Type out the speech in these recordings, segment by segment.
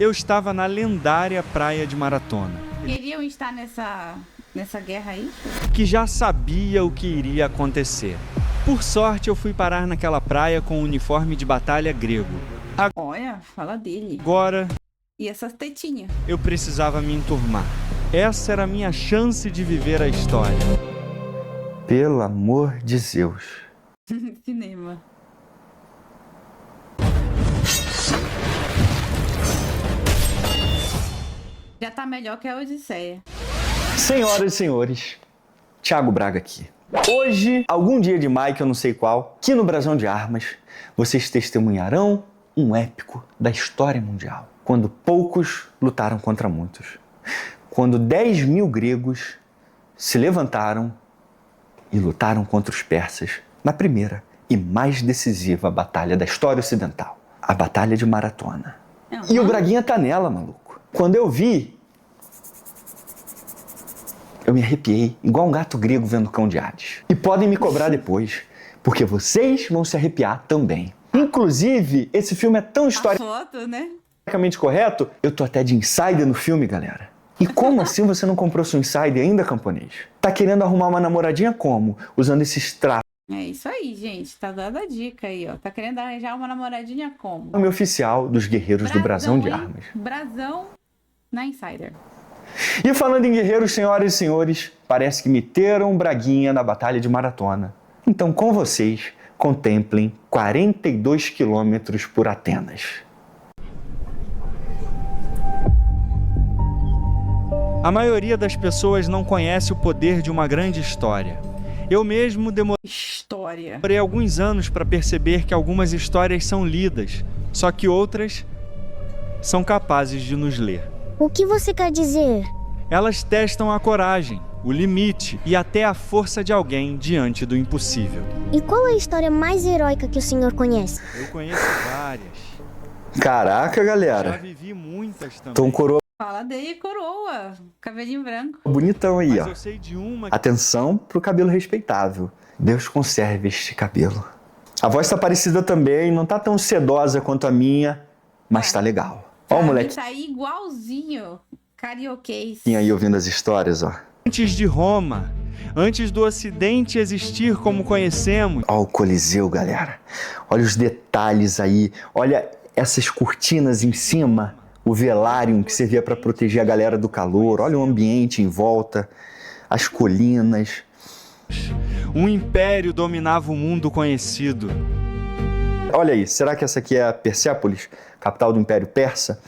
Eu estava na lendária praia de Maratona, Queriam estar nessa guerra aí? que já sabia o que iria acontecer. Por sorte, eu fui parar naquela praia com um uniforme de batalha grego. Olha, fala dele. Agora, E essas tetinhas? eu precisava me enturmar. Essa era a minha chance de viver a história. Pelo amor de Zeus. Cinema. Já tá melhor que a Odisseia. Senhoras e senhores, Thiago Braga aqui. Hoje, algum dia de maio, que eu não sei qual, aqui no Brasão de Armas, vocês testemunharão um épico da história mundial. Quando poucos lutaram contra muitos. Quando 10 mil gregos se levantaram e lutaram contra os persas na primeira e mais decisiva batalha da história ocidental. A Batalha de Maratona. E o Braguinha tá nela, maluco. Quando eu vi, eu me arrepiei, igual um gato grego vendo Cão de Hades. E podem me cobrar depois, porque vocês vão se arrepiar também. Inclusive, esse filme é tão A foto, né? historicamente correto, eu tô até de insider no filme, galera. E como assim você não comprou seu insider ainda, camponês? Tá querendo arrumar uma namoradinha como? Usando esses traços. É isso aí, gente. Tá dando a dica aí, ó. Tá querendo arranjar uma namoradinha como? Nome oficial dos guerreiros do Brasão de hein? Armas. Brasão na Insider. E falando em guerreiros, senhoras e senhores, parece que meteram Braguinha na Batalha de Maratona. Então, com vocês, contemplem 42 quilômetros por Atenas. A maioria das pessoas não conhece o poder de uma grande história. Eu mesmo História. demorei alguns anos para perceber que algumas histórias são lidas, só que outras são capazes de nos ler. O que você quer dizer? Elas testam a coragem, o limite e até a força de alguém diante do impossível. E qual é a história mais heróica que o senhor conhece? Eu conheço várias. Caraca, Já galera. vivi muitas também. Tom coroa Fala dele, coroa. Cabelinho branco. bonitão aí, Mas ó. eu sei de uma Atenção pro cabelo respeitável. Deus conserve este cabelo. A voz tá parecida também, não tá tão sedosa quanto a minha, mas tá legal. Ó o Pra mim molequinho tá aí igualzinho. Carioquês. aí ouvindo as histórias, ó. antes de Roma, antes do Ocidente existir como conhecemos. Ó o Coliseu, galera. Olha os detalhes aí. Olha essas cortinas em cima. O velário que servia para proteger a galera do calor. Olha o ambiente em volta. As colinas. Um império dominava o mundo conhecido. Olha aí, será que essa aqui é a Persépolis, capital do Império Persa?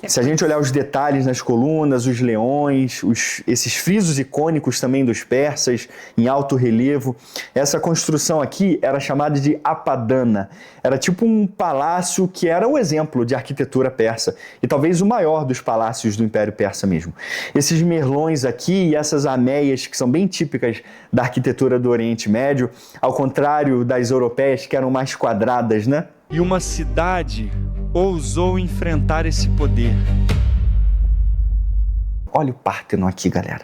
Se a gente olhar os detalhes nas colunas, os leões, esses frisos icônicos também dos persas, em alto relevo, essa construção aqui era chamada de Apadana. Era tipo um palácio que era o exemplo de arquitetura persa e talvez o maior dos palácios do Império Persa mesmo. Esses merlões aqui e essas ameias que são bem típicas da arquitetura do Oriente Médio, ao contrário das europeias que eram mais quadradas, né? E uma cidade ousou enfrentar esse poder. Olha o Párteno aqui, galera.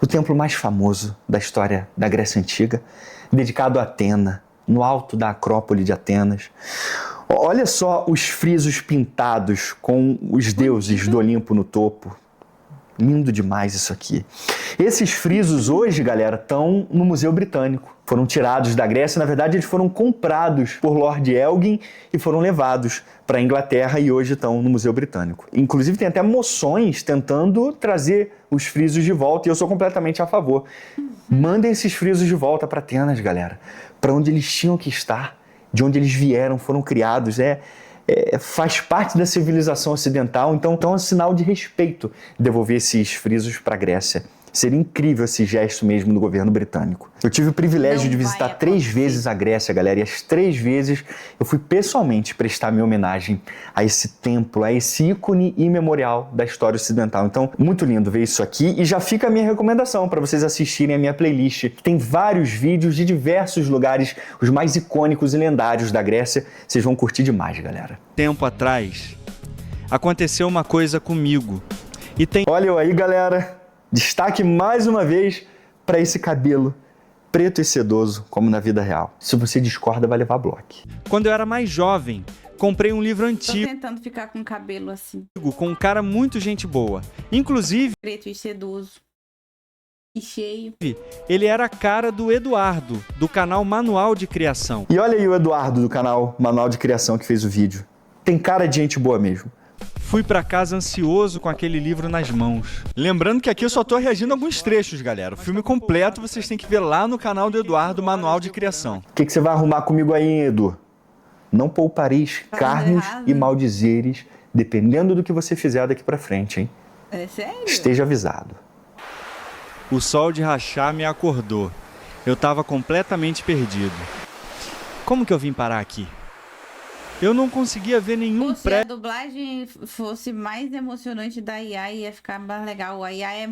O templo mais famoso da história da Grécia Antiga, dedicado a Atena, no alto da Acrópole de Atenas. Olha só os frisos pintados com os deuses do Olimpo no topo. Lindo demais isso aqui. Esses frisos hoje, galera, estão no Museu Britânico. Foram tirados da Grécia, na verdade eles foram comprados por Lord Elgin e foram levados para a Inglaterra e hoje estão no Museu Britânico. Inclusive tem até moções tentando trazer os frisos de volta e eu sou completamente a favor. Mandem esses frisos de volta para Atenas, galera, para onde eles tinham que estar, de onde eles vieram, foram criados. Faz parte da civilização ocidental, então é um sinal de respeito devolver esses frisos para a Grécia. Seria incrível esse gesto mesmo do governo britânico. Eu tive o privilégio de visitar 3 vezes a Grécia, galera, e as 3 vezes eu fui pessoalmente prestar minha homenagem a esse templo, a esse ícone imemorial da história ocidental. Então, muito lindo ver isso aqui e já fica a minha recomendação para vocês assistirem a minha playlist, que tem vários vídeos de diversos lugares, os mais icônicos e lendários da Grécia. Vocês vão curtir demais, galera. Tempo atrás, aconteceu uma coisa comigo. E tem Olha eu aí, galera. Destaque mais uma vez para esse cabelo preto e sedoso, como na vida real. Se você discorda, vai levar bloco. Quando eu era mais jovem, Comprei um livro Tô antigo tentando ficar com o cabelo assim, com um cara muito gente boa. Inclusive, preto e sedoso. E cheio. ele era a cara do Eduardo, do canal Manual de Criação. E olha aí o Eduardo do canal Manual de Criação que fez o vídeo. Tem cara de gente boa mesmo. Fui pra casa ansioso com aquele livro nas mãos. Lembrando que aqui eu só tô reagindo a alguns trechos, galera. O filme completo vocês têm que ver lá no canal do Eduardo Manual de Criação. O que você vai arrumar comigo aí, hein, Edu? Não pouparei escárnios errado. e maldizeres, dependendo do que você fizer daqui pra frente, hein? É sério? Esteja avisado. O sol de rachar me acordou. Eu tava completamente perdido. Como que eu vim parar aqui? Eu não conseguia ver nenhum Se a prédio dublagem fosse mais emocionante da IA, ia ficar mais legal. A IA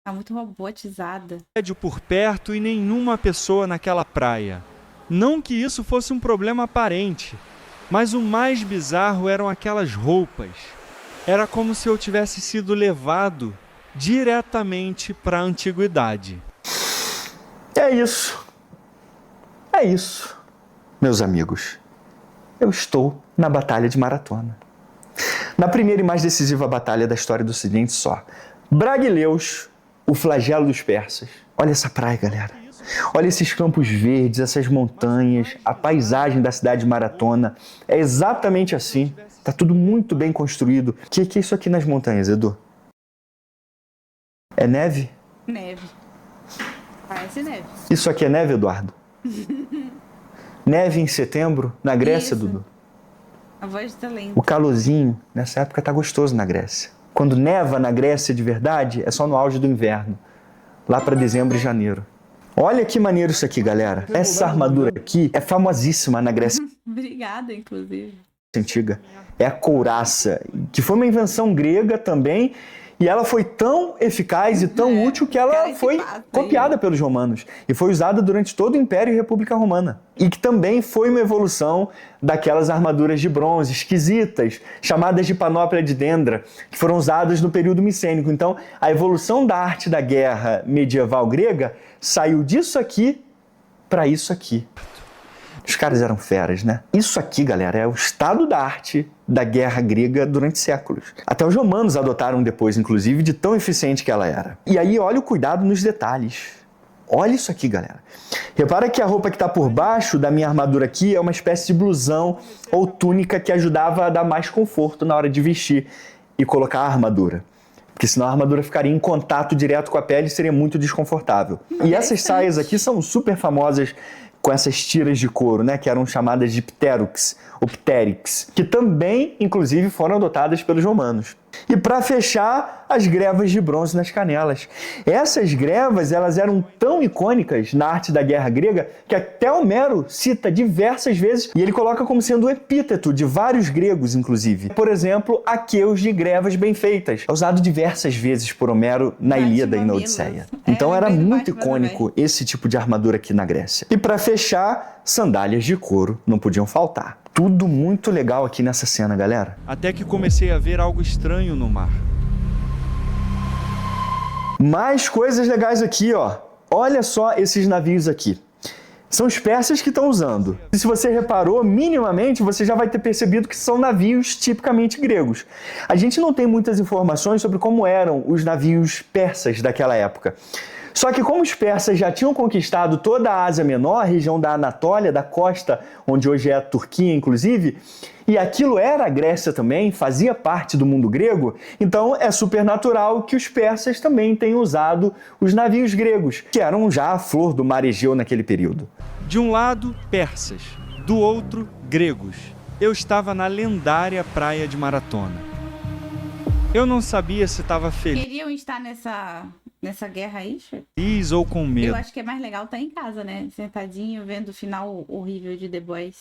tá muito robotizada. por perto e nenhuma pessoa naquela praia. Não que isso fosse um problema aparente, mas o mais bizarro eram aquelas roupas. Era como se eu tivesse sido levado diretamente para a antiguidade. É isso. É isso, meus amigos. Eu estou na Batalha de Maratona. Na primeira e mais decisiva batalha da história do Ocidente só. Braguileus, o flagelo dos persas. Olha essa praia, galera. Olha esses campos verdes, essas montanhas, a paisagem da cidade de Maratona. É exatamente assim. Tá tudo muito bem construído. O que é isso aqui nas montanhas, Edu? É neve? Neve. Parece neve. Isso aqui é neve, Eduardo? Neve em setembro, na Grécia, Isso. Dudu? A voz tá lenta. O calorzinho, nessa época, tá gostoso na Grécia. Quando neva na Grécia de verdade, é só no auge do inverno. Lá para dezembro e janeiro. Olha que maneiro isso aqui, galera. Essa armadura aqui é famosíssima na Grécia Obrigada, inclusive. antiga. É a couraça, que foi uma invenção grega também, e ela foi tão eficaz e tão útil que ela cara, foi esse pato aí, copiada pelos romanos e foi usada durante todo o Império e República Romana. E que também foi uma evolução daquelas armaduras de bronze esquisitas, chamadas de panóplia de Dendra, que foram usadas no período micênico. Então, a evolução da arte da guerra medieval grega saiu disso aqui para isso aqui. Os caras eram feras, né? Isso aqui, galera, é o estado da arte da guerra grega durante séculos. Até os romanos adotaram depois, inclusive, de tão eficiente que ela era. E aí, olha o cuidado nos detalhes. Olha isso aqui, galera. Repara que a roupa que está por baixo da minha armadura aqui é uma espécie de blusão ou túnica que ajudava a dar mais conforto na hora de vestir e colocar a armadura. Porque senão a armadura ficaria em contato direto com a pele e seria muito desconfortável. E essas saias aqui são super famosas com essas tiras de couro, né, que eram chamadas de pteryx, ou pteryx, que também, inclusive, foram adotadas pelos romanos. E para fechar, as grevas de bronze nas canelas. Essas grevas, elas eram tão icônicas na arte da guerra grega que até Homero cita diversas vezes e ele coloca como sendo o epíteto de vários gregos, inclusive. Por exemplo, aqueus de grevas bem feitas, é usado diversas vezes por Homero na Ilíada e na Odisseia. Então era muito icônico esse tipo de armadura aqui na Grécia. E para fechar, sandálias de couro não podiam faltar. Tudo muito legal aqui nessa cena, galera. Até que comecei a ver algo estranho no mar. Mais coisas legais aqui, ó. Olha só esses navios aqui. São os persas que estão usando. E se você reparou, minimamente, você já vai ter percebido que são navios tipicamente gregos. A gente não tem muitas informações sobre como eram os navios persas daquela época. Só que como os persas já tinham conquistado toda a Ásia Menor, a região da Anatólia, da costa, onde hoje é a Turquia, inclusive, e aquilo era a Grécia também, fazia parte do mundo grego, então é super natural que os persas também tenham usado os navios gregos, que eram já a flor do mar Egeu naquele período. De um lado, persas, do outro, gregos. Eu estava na lendária praia de Maratona. Eu não sabia se estava Queriam estar nessa guerra aí, Chico? feliz ou com medo. Eu acho que é mais legal estar em casa, né? Sentadinho, vendo o final horrível de The Boys.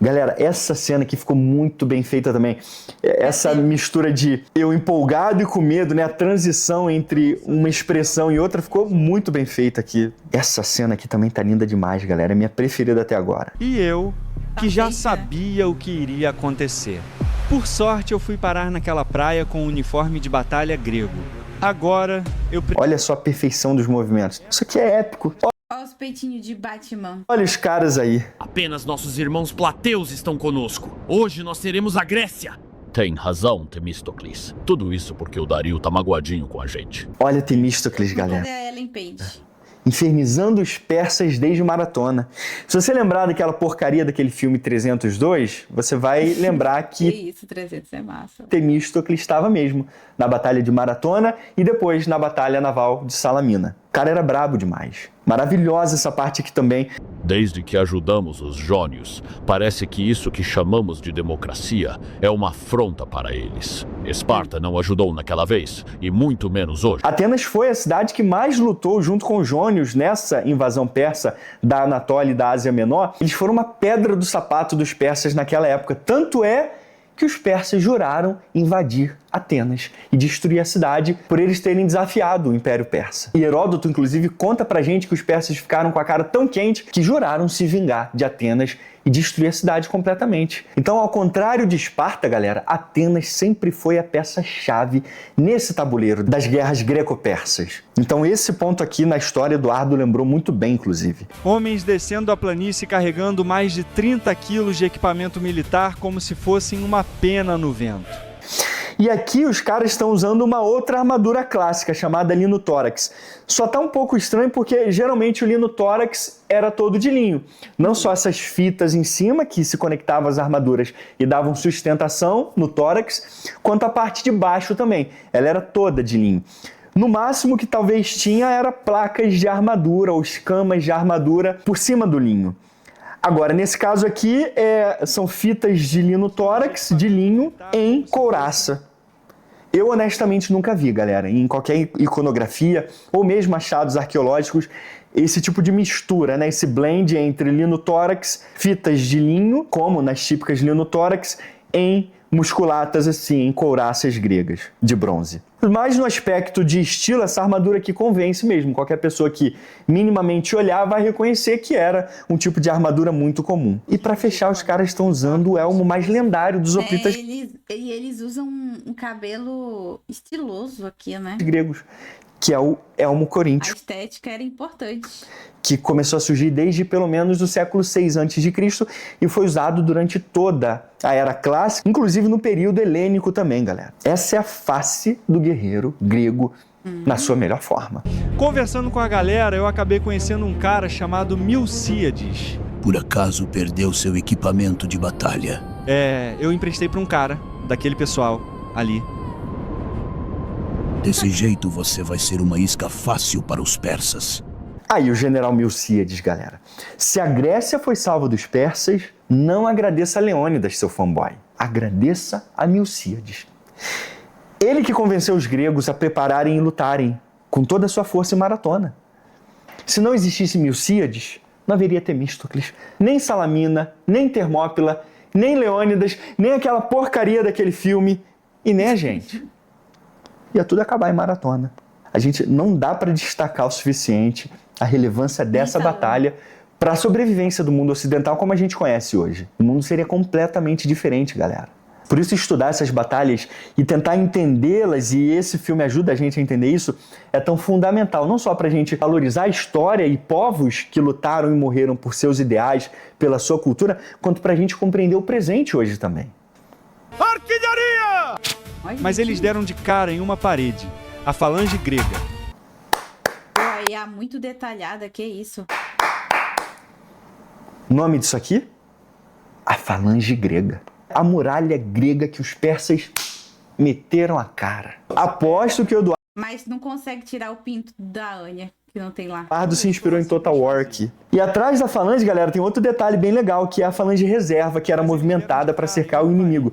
Galera, essa cena aqui ficou muito bem feita também. Essa mistura de eu empolgado e com medo, né? A transição entre uma expressão e outra ficou muito bem feita aqui. Essa cena aqui também tá linda demais, galera. É minha preferida até agora. E eu, que já feita. sabia o que iria acontecer. Por sorte, eu fui parar naquela praia com um uniforme de batalha grego. Agora, eu... Olha só a perfeição dos movimentos. Isso aqui é épico. Ó, os peitinho de Batman. Olha os caras aí. Apenas nossos irmãos plateus estão conosco. Hoje nós teremos a Grécia. Tem razão, Temístocles. Tudo isso porque o Dario tá magoadinho com a gente. Olha Temístocles, galera. Cadê a Ellen Page? Infernizando os persas desde Maratona. Se você lembrar daquela porcaria daquele filme 302, você vai lembrar Que que isso, 300 é massa. Temístocles estava mesmo na Batalha de Maratona e depois na Batalha Naval de Salamina. O cara era brabo demais. Maravilhosa essa parte aqui também. Desde que ajudamos os jônios, parece que isso que chamamos de democracia é uma afronta para eles. Esparta não ajudou naquela vez, e muito menos hoje. Atenas foi a cidade que mais lutou junto com os jônios nessa invasão persa da Anatólia e da Ásia Menor. Eles foram uma pedra do sapato dos persas naquela época. Tanto é que os persas juraram invadir Atenas e destruir a cidade por eles terem desafiado o Império Persa. E Heródoto, inclusive, conta pra gente que os persas ficaram com a cara tão quente que juraram se vingar de Atenas e destruir a cidade completamente. Então, ao contrário de Esparta, galera, Atenas sempre foi a peça-chave nesse tabuleiro das guerras greco-persas. Então, esse ponto aqui na história, Eduardo lembrou muito bem, inclusive. Homens descendo a planície carregando mais de 30 quilos de equipamento militar como se fossem uma pena no vento. E aqui os caras estão usando uma outra armadura clássica chamada linotórax. Só tá um pouco estranho porque geralmente o linotórax era todo de linho. Não só essas fitas em cima que se conectavam às armaduras e davam sustentação no tórax, quanto a parte de baixo também. Ela era toda de linho. No máximo que talvez tinha era placas de armadura ou escamas de armadura por cima do linho. Agora, nesse caso aqui, são fitas de linotórax, de linho, em couraça. Eu, honestamente, nunca vi, galera, em qualquer iconografia ou mesmo achados arqueológicos, esse tipo de mistura, né? Esse blend entre linotórax, fitas de linho, como nas típicas linotórax, em musculatas, assim, em couraças gregas, de bronze. Mas no aspecto de estilo, essa armadura aqui convence mesmo. Qualquer pessoa que minimamente olhar vai reconhecer que era um tipo de armadura muito comum. E para fechar, os caras estão usando o elmo mais lendário dos hoplitas Eles usam um cabelo estiloso aqui, né? gregos, que é o elmo A coríntio, estética era importante. que começou a surgir desde pelo menos o século VI a.C. e foi usado durante toda a Era Clássica, inclusive no período helênico também, galera. Essa é a face do guerreiro grego na sua melhor forma. Conversando com a galera, eu acabei conhecendo um cara chamado Milcíades. Por acaso perdeu seu equipamento de batalha? Eu emprestei para um cara, daquele pessoal ali. Desse jeito você vai ser uma isca fácil para os persas. Aí o general Milcíades, galera. Se a Grécia foi salva dos persas, não agradeça a Leônidas, seu fanboy. Agradeça a Milcíades. Ele que convenceu os gregos a prepararem e lutarem com toda a sua força em Maratona. Se não existisse Milcíades, não haveria Temístocles, nem Salamina, nem Termópila, nem Leônidas, nem aquela porcaria daquele filme e nem a gente. Ia tudo acabar em Maratona. A gente não dá para destacar o suficiente a relevância dessa batalha para a sobrevivência do mundo ocidental como a gente conhece hoje. O mundo seria completamente diferente, galera. Por isso, estudar essas batalhas e tentar entendê-las, e esse filme ajuda a gente a entender isso, é tão fundamental. Não só para a gente valorizar a história e povos que lutaram e morreram por seus ideais, pela sua cultura, quanto para a gente compreender o presente hoje também. Artilharia! Mas eles deram de cara em uma parede, a falange grega. Pô, aí é muito detalhada, que isso? O nome disso aqui? A falange grega. A muralha grega que os persas meteram a cara. Aposto que o Mas não consegue tirar o pinto da Anya, que não tem lá. Eduardo se inspirou em Total War aqui. E atrás da falange, galera, tem outro detalhe bem legal, que é a falange reserva, que era movimentada para cercar o inimigo.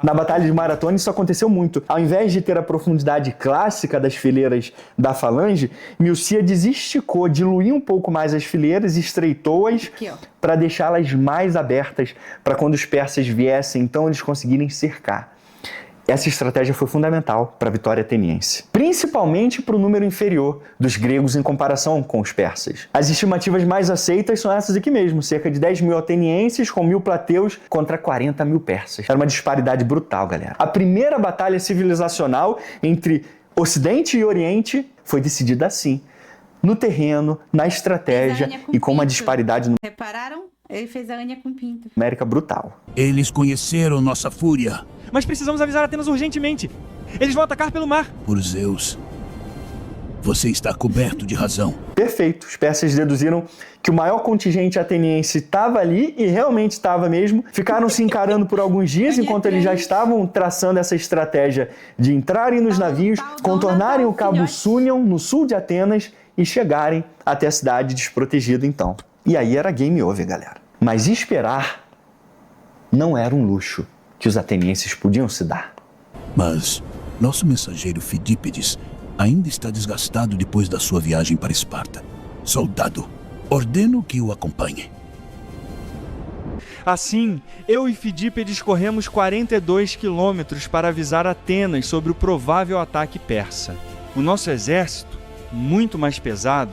Na Batalha de Maratona isso aconteceu muito. Ao invés de ter a profundidade clássica das fileiras da falange, Milcíades esticou, diluiu um pouco mais as fileiras, estreitou-as para deixá-las mais abertas, para quando os persas viessem, então eles conseguirem cercar. Essa estratégia foi fundamental para a vitória ateniense, principalmente para o número inferior dos gregos em comparação com os persas. As estimativas mais aceitas são essas aqui mesmo, cerca de 10 mil atenienses com 1.000 plateus contra 40 mil persas. Era uma disparidade brutal, galera. A primeira batalha civilizacional entre Ocidente e Oriente foi decidida assim, no terreno, na estratégia Fez a Anya com e com uma pinto. disparidade Repararam? Ele fez a Anya com pinto. numérica brutal. Eles conheceram nossa fúria. Mas precisamos avisar Atenas urgentemente. Eles vão atacar pelo mar. Por Zeus, você está coberto de razão. Perfeito. Os persas deduziram que o maior contingente ateniense estava ali e realmente estava mesmo. Ficaram se encarando por alguns dias enquanto eles já estavam traçando essa estratégia de entrarem nos navios, contornarem o Cabo Súnion no sul de Atenas e chegarem até a cidade desprotegida então. E aí era game over, galera. Mas esperar não era um luxo que os atenienses podiam se dar. Mas nosso mensageiro Fidípedes ainda está desgastado depois da sua viagem para Esparta. Soldado, ordeno que o acompanhe. Assim, eu e Fidípedes corremos 42 quilômetros para avisar Atenas sobre o provável ataque persa. O nosso exército, muito mais pesado,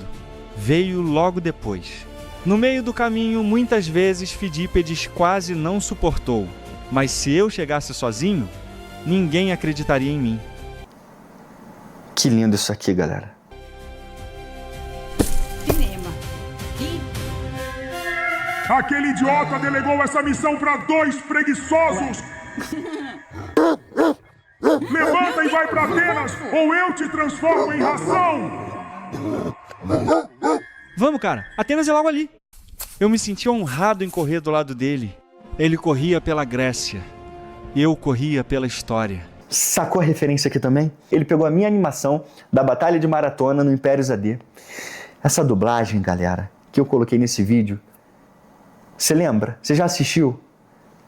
veio logo depois. No meio do caminho, muitas vezes Fidípedes quase não suportou, mas se eu chegasse sozinho, ninguém acreditaria em mim. Que lindo isso aqui, galera. Cinema. Aquele idiota delegou essa missão para 2 preguiçosos! Levanta e vai para Atenas, ou eu te transformo em ração! Vamos, cara. Atenas é logo ali. Eu me senti honrado em correr do lado dele. Ele corria pela Grécia. Eu corria pela história. Sacou a referência aqui também? Ele pegou a minha animação da Batalha de Maratona no Império AD. Essa dublagem, galera, que eu coloquei nesse vídeo. Você lembra? Você já assistiu?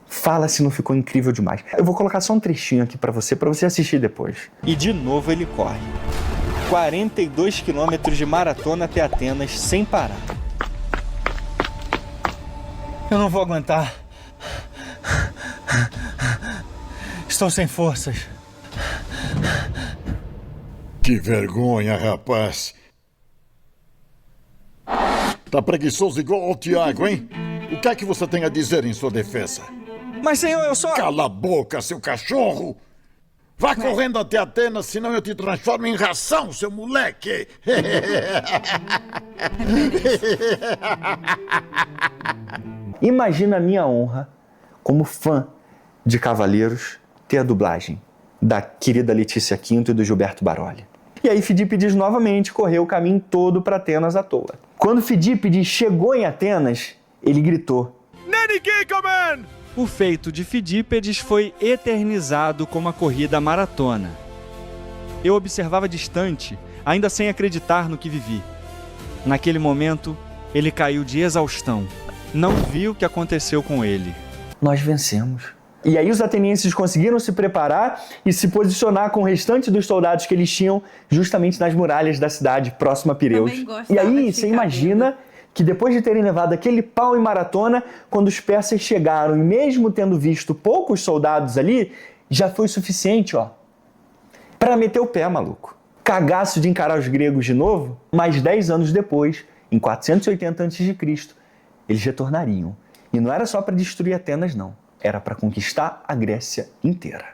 Fala se não ficou incrível demais. Eu vou colocar só um trechinho aqui pra você assistir depois. E de novo ele corre. 42 quilômetros de maratona até Atenas sem parar. Eu não vou aguentar. Estou sem forças. Que vergonha, rapaz. Tá preguiçoso igual ao Tiago, hein? O que é que você tem a dizer em sua defesa? Mas, senhor, eu só... Cala a boca, seu cachorro! Vá correndo até Atenas, senão eu te transformo em ração, seu moleque! Imagina a minha honra, como fã de Cavaleiros, ter a dublagem da querida Letícia Quinto e do Gilberto Baroli. E aí Fidípedes novamente correu o caminho todo para Atenas à toa. Quando Fidípedes chegou em Atenas, ele gritou: O feito de Fidípedes foi eternizado como a corrida maratona. Eu observava distante, ainda sem acreditar no que vivi. Naquele momento, ele caiu de exaustão. Não vi o que aconteceu com ele. Nós vencemos. E aí os atenienses conseguiram se preparar e se posicionar com o restante dos soldados que eles tinham justamente nas muralhas da cidade próxima a Pireus. E aí você imagina que depois de terem levado aquele pau em Maratona, quando os persas chegaram e mesmo tendo visto poucos soldados ali, já foi suficiente, ó, para meter o pé, maluco. Cagaço de encarar os gregos de novo, mas 10 anos depois, em 480 a.C., eles retornariam. E não era só para destruir Atenas, não. Era para conquistar a Grécia inteira.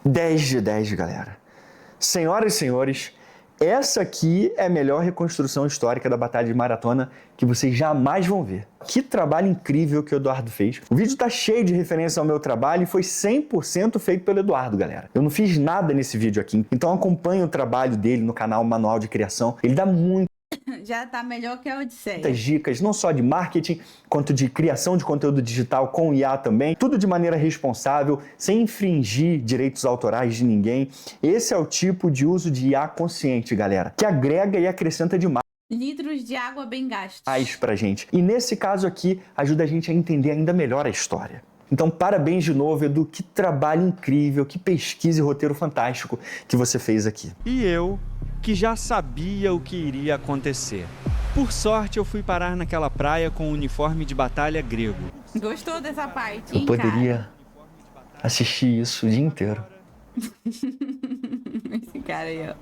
10 de 10, galera. Senhoras e senhores, essa aqui é a melhor reconstrução histórica da Batalha de Maratona que vocês jamais vão ver. Que trabalho incrível que o Eduardo fez. O vídeo tá cheio de referência ao meu trabalho e foi 100% feito pelo Eduardo, galera. Eu não fiz nada nesse vídeo aqui, então acompanhe o trabalho dele no canal Manual de Criação. Ele dá Já tá melhor que a Odisseia. muitas dicas, não só de marketing, quanto de criação de conteúdo digital com IA também. Tudo de maneira responsável, sem infringir direitos autorais de ninguém. Esse é o tipo de uso de IA consciente, galera, que agrega e acrescenta demais Litros de água bem gastos. pra gente. E nesse caso aqui, ajuda a gente a entender ainda melhor a história. Então, parabéns de novo, Edu. Que trabalho incrível, que pesquisa e roteiro fantástico que você fez aqui. E eu, que já sabia o que iria acontecer. Por sorte, eu fui parar naquela praia com o uniforme de batalha grego. Gostou dessa parte, Eu hein, poderia assistir isso o dia inteiro. Esse cara aí, ó.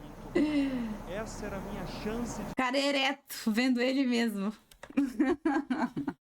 Essa era a minha chance de... Cara ereto, vendo ele mesmo.